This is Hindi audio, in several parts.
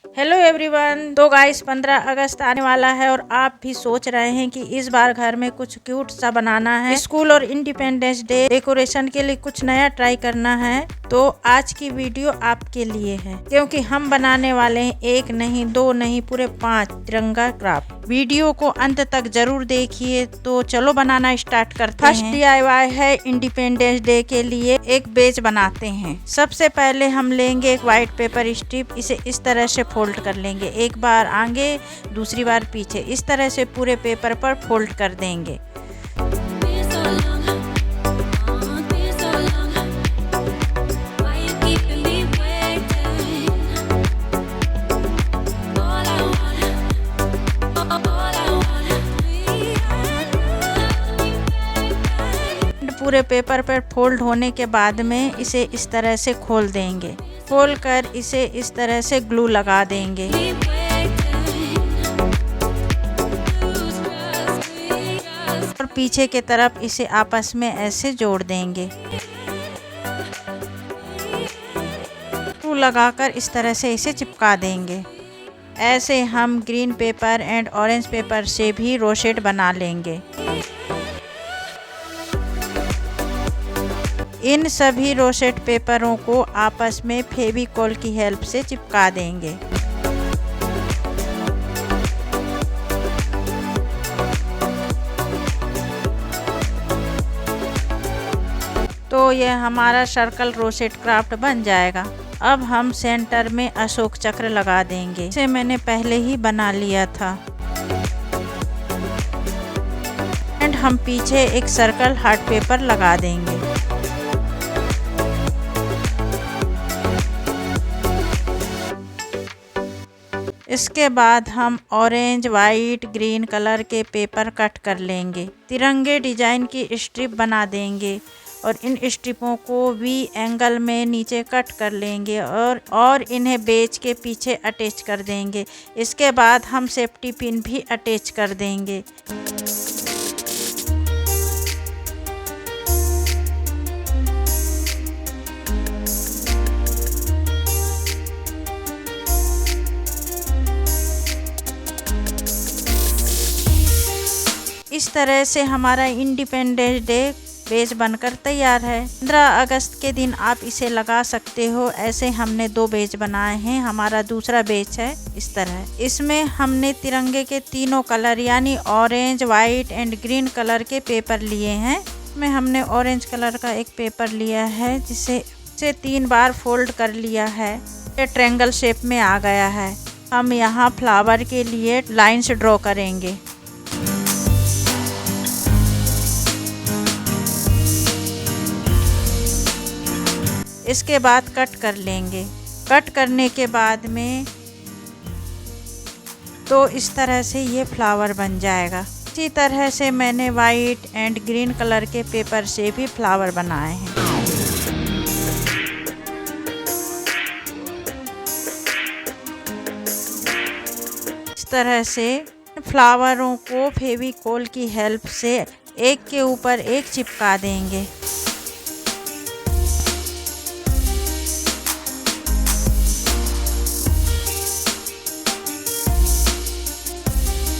Hello everyone. तो गाइस 15 अगस्त आने वाला है और आप भी सोच रहे हैं कि इस बार घर में कुछ क्यूट सा बनाना है, स्कूल और इंडिपेंडेंस डे डेकोरेशन के लिए कुछ नया ट्राई करना है। तो आज की वीडियो आपके लिए है, क्योंकि हम बनाने वाले हैं एक नहीं, दो नहीं, पूरे 5 तिरंगा क्राफ्ट। वीडियो को अंत तक जरूर देखिए। तो चलो बनाना स्टार्ट करते हैं। फर्स्ट DIY है इंडिपेंडेंस डे के लिए एक बेज बनाते हैं। सबसे पहले हम लेंगे एक व्हाइट पेपर स्ट्रिप, इसे इस तरह से फोल्ड कर लेंगे, एक बार आगे दूसरी बार पीछे, इस तरह से पूरे पेपर पर फोल्ड कर देंगे। पूरे पेपर पर फोल्ड होने के बाद में इसे इस तरह से खोल देंगे। खोल कर इसे इस तरह से ग्लू लगा देंगे। और पीछे के तरफ इसे आपस में ऐसे जोड़ देंगे। ग्लू लगाकर इस तरह से इसे चिपका देंगे। ऐसे हम green pepper and orange paper से भी रोसेट बना लेंगे। इन सभी रोसेट पेपरों को आपस में फेविकोल की हेल्प से चिपका देंगे। तो यह हमारा सर्कल रोसेट क्राफ्ट बन जाएगा। अब हम सेंटर में अशोक चक्र लगा देंगे। इसे मैंने पहले ही बना लिया था। एंड हम पीछे एक सर्कल हार्ट पेपर लगा देंगे। इसके बाद हम ऑरेंज, वाइट, ग्रीन कलर के पेपर कट कर लेंगे। तिरंगे डिजाइन की स्ट्रिप बना देंगे और इन स्ट्रिपों को वी एंगल में नीचे कट कर लेंगे और इन्हें बेच के पीछे अटैच कर देंगे। इसके बाद हम सेफ्टी पिन भी अटैच कर देंगे। इस तरह से हमारा इंडिपेंडेंस डे बेज बनकर तैयार है। 15 अगस्त के दिन आप इसे लगा सकते हो। ऐसे हमने 2 बेज बनाए हैं। हमारा दूसरा बेज है इस तरह। इसमें हमने तिरंगे के तीनों कलर यानी orange, white and green colour के पेपर लिए हैं। इसमें हमने ऑरेंज कलर का एक पेपर लिया है, जिसे 3 बार फोल्ड कर लिया है। ये ट्रायंगल शेप में आ गया है। हम यहाँ फ्लावर के लिए लाइन्स ड्रॉ करेंगे। इसके बाद कट कर लेंगे। कट करने के बाद में तो इस तरह से ये फ्लावर बन जाएगा। इसी तरह से मैंने वाइट एंड ग्रीन कलर के पेपर से भी फ्लावर बनाए हैं। इस तरह से फ्लावरों को फेविकोल की हेल्प से एक के ऊपर एक चिपका देंगे।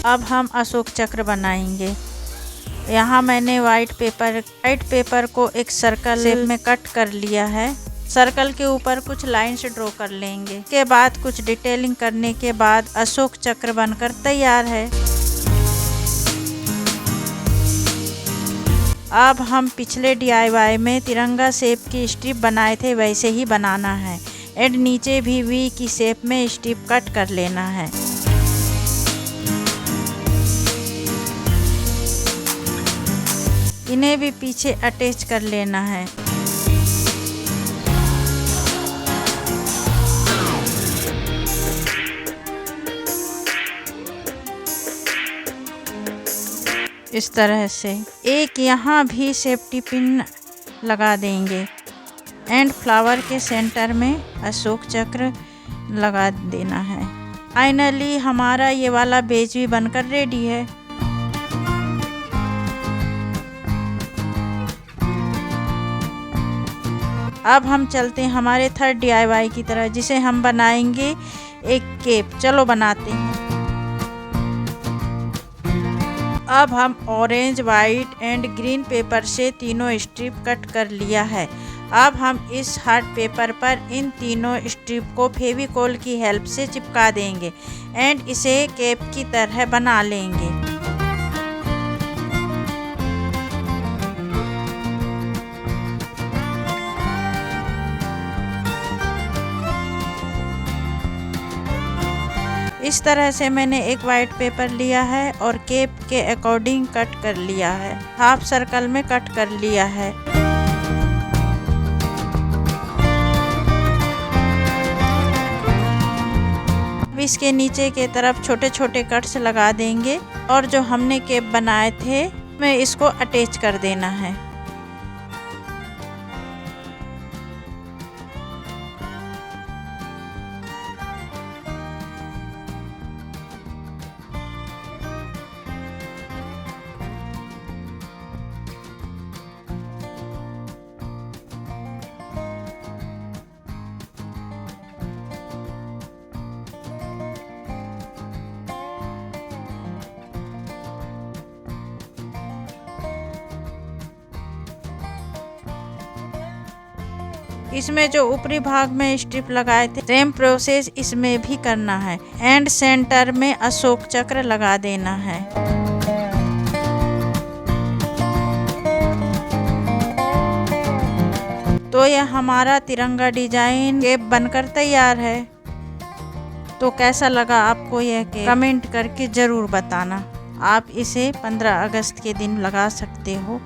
अब हम अशोक चक्र बनाएंगे। यहाँ मैंने वाइट पेपर को एक सर्कल शेप में कट कर लिया है। सर्कल के ऊपर कुछ लाइन्स ड्रॉ कर लेंगे। इसके बाद कुछ डिटेलिंग करने के बाद अशोक चक्र बनकर तैयार है। अब हम पिछले DIY में तिरंगा शेप की स्ट्रिप बनाए थे, वैसे ही बनाना है। एंड नीचे भी वी की शेप में स्ट्रिप कट कर लेना है। इन्हें भी पीछे अटैच कर लेना है। इस तरह से एक यहाँ भी सेफ्टी पिन लगा देंगे। एंड फ्लावर के सेंटर में अशोक चक्र लगा देना है। फाइनली हमारा ये वाला बेज भी बनकर रेडी है। अब हम चलते हैं हमारे थर्ड DIY की तरह, जिसे हम बनाएंगे एक केप। चलो बनाते हैं। अब हम orange, white and green pepper से तीनों स्ट्रिप कट कर लिया है। अब हम इस हार्ड पेपर पर इन तीनों स्ट्रिप को फेविकोल की हेल्प से चिपका देंगे एंड इसे केप की तरह बना लेंगे। इस तरह से मैंने एक वाइट पेपर लिया है और केप के अकॉर्डिंग कट कर लिया है। हाफ सर्कल में कट कर लिया है। अब इसके नीचे के तरफ छोटे छोटे कट्स लगा देंगे और जो हमने केप बनाए थे मैं इसको अटैच कर देना है। इसमें जो ऊपरी भाग में स्ट्रिप लगाए थे सेम प्रोसेस इसमें भी करना है एंड सेंटर में अशोक चक्र लगा देना है। तो यह हमारा तिरंगा डिजाइन केप बनकर तैयार है। तो कैसा लगा आपको यह केप कमेंट करके जरूर बताना। आप इसे 15 अगस्त के दिन लगा सकते हो।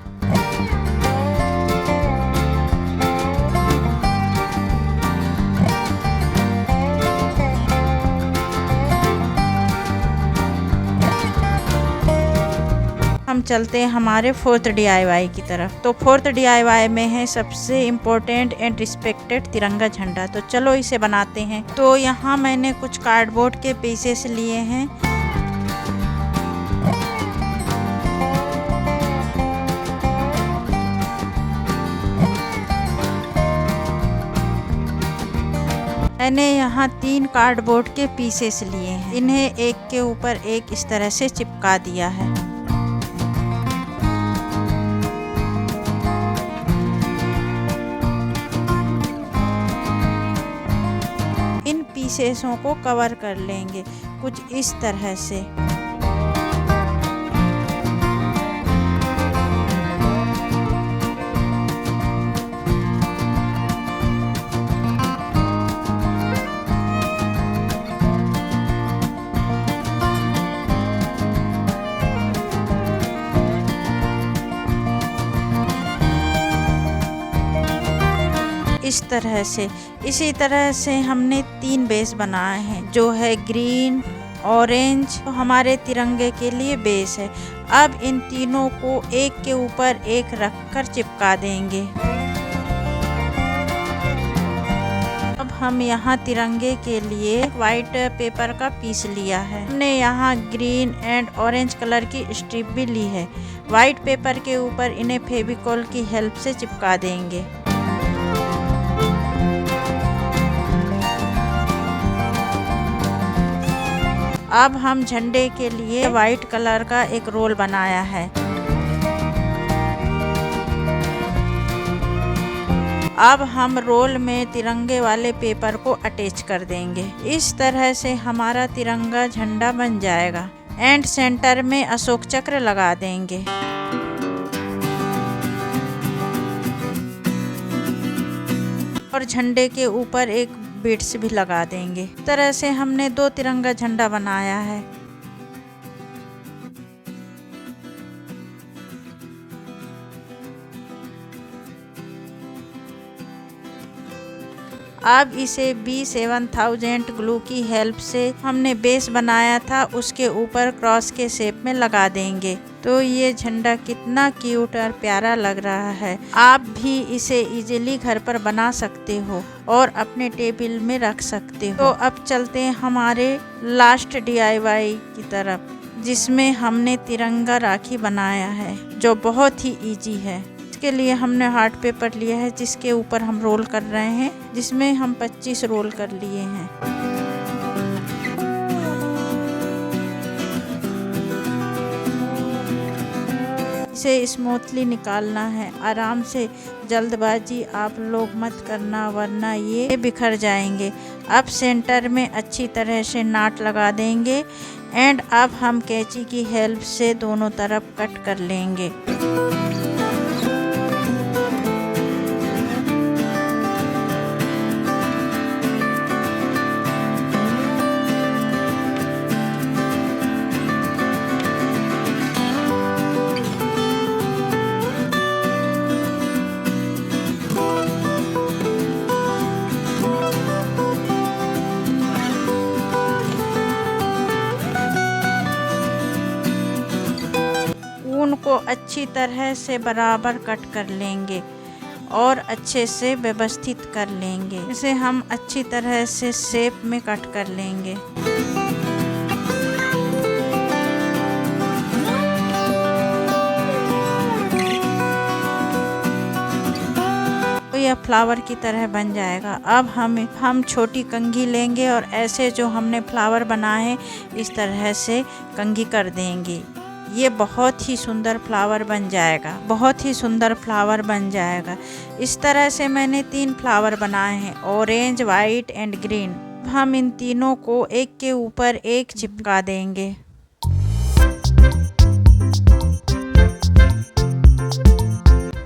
हम चलते हैं हमारे फोर्थ DIY की तरफ। तो फोर्थ DIY में है सबसे इम्पोर्टेंट एंड रिस्पेक्टेड तिरंगा झंडा। तो चलो इसे बनाते हैं। तो यहाँ मैंने कुछ कार्डबोर्ड के पीसेस लिए हैं। मैंने यहाँ 3 कार्डबोर्ड के पीसेस लिए हैं। इन्हें एक के ऊपर एक इस तरह से चिपका दिया है। इन पीसेसों को कवर कर लेंगे कुछ इस तरह से। इस तरह से इसी तरह से हमने 3 बेस बनाए हैं, जो है ग्रीन, ऑरेंज। तो हमारे तिरंगे के लिए बेस है। अब इन तीनों को एक के ऊपर एक रखकर चिपका देंगे। अब हम यहाँ तिरंगे के लिए वाइट पेपर का पीस लिया है। हमने यहाँ ग्रीन एंड ऑरेंज कलर की स्ट्रिप भी ली है। वाइट पेपर के ऊपर इन्हें फेविकोल की हेल्प से चिपका देंगे। अब हम झंडे के लिए वाइट कलर का एक रोल बनाया है। अब हम रोल में तिरंगे वाले पेपर को अटैच कर देंगे। इस तरह से हमारा तिरंगा झंडा बन जाएगा एंड सेंटर में अशोक चक्र लगा देंगे। और झंडे के ऊपर एक बीट्स भी लगा देंगे। इस तरह से हमने 2 तिरंगा झंडा बनाया है। अब इसे B7000 ग्लू की हेल्प से हमने बेस बनाया था उसके ऊपर क्रॉस के शेप में लगा देंगे। तो ये झंडा कितना क्यूट और प्यारा लग रहा है। आप भी इसे इजीली घर पर बना सकते हो और अपने टेबल में रख सकते हो। तो अब चलते हैं हमारे लास्ट DIY की तरफ, जिसमें हमने तिरंगा राखी बनाया है, जो बहुत ही इजी है। इसके लिए हमने हार्ड पेपर लिया है, जिसके ऊपर हम रोल कर रहे हैं, जिसमें हम 25 रोल कर लिए हैं। इसे स्मूथली निकालना है, आराम से। जल्दबाजी आप लोग मत करना वरना ये बिखर जाएंगे। अब सेंटर में अच्छी तरह से नाट लगा देंगे एंड अब हम कैंची की हेल्प से दोनों तरफ कट कर लेंगे। ऊन को अच्छी तरह से बराबर कट कर लेंगे और अच्छे से व्यवस्थित कर लेंगे। इसे हम अच्छी तरह से शेप में कट कर लेंगे। तो यह फ्लावर की तरह बन जाएगा। अब हम छोटी कंघी लेंगे और ऐसे जो हमने फ्लावर बनाए हैं इस तरह से कंघी कर देंगे। ये बहुत ही सुंदर फ्लावर बन जाएगा, बहुत ही सुंदर फ्लावर बन जाएगा। इस तरह से मैंने 3 फ्लावर बनाए हैं, ऑरेंज, वाइट एंड ग्रीन। हम इन तीनों को एक के ऊपर एक चिपका देंगे।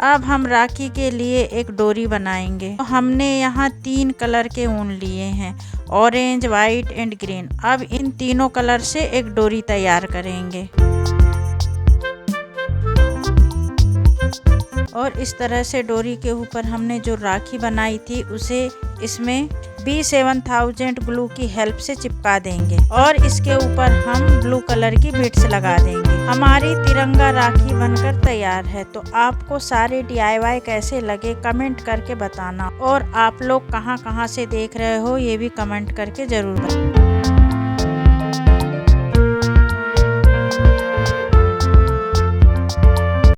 अब हम राखी के लिए एक डोरी बनाएंगे। हमने यहाँ 3 कलर के ऊन लिए हैं, ऑरेंज, वाइट एंड ग्रीन। अब इन तीनों कलर से एक डोरी तैयार करेंगे और इस तरह से डोरी के ऊपर हमने जो राखी बनाई थी उसे इसमें B7000 ग्लू की हेल्प से चिपका देंगे और इसके ऊपर हम ब्लू कलर की बीड्स लगा देंगे। हमारी तिरंगा राखी बनकर तैयार है। तो आपको सारे DIY कैसे लगे कमेंट करके बताना और आप लोग कहाँ से देख रहे हो ये भी कमेंट करके ज़रूर बताना।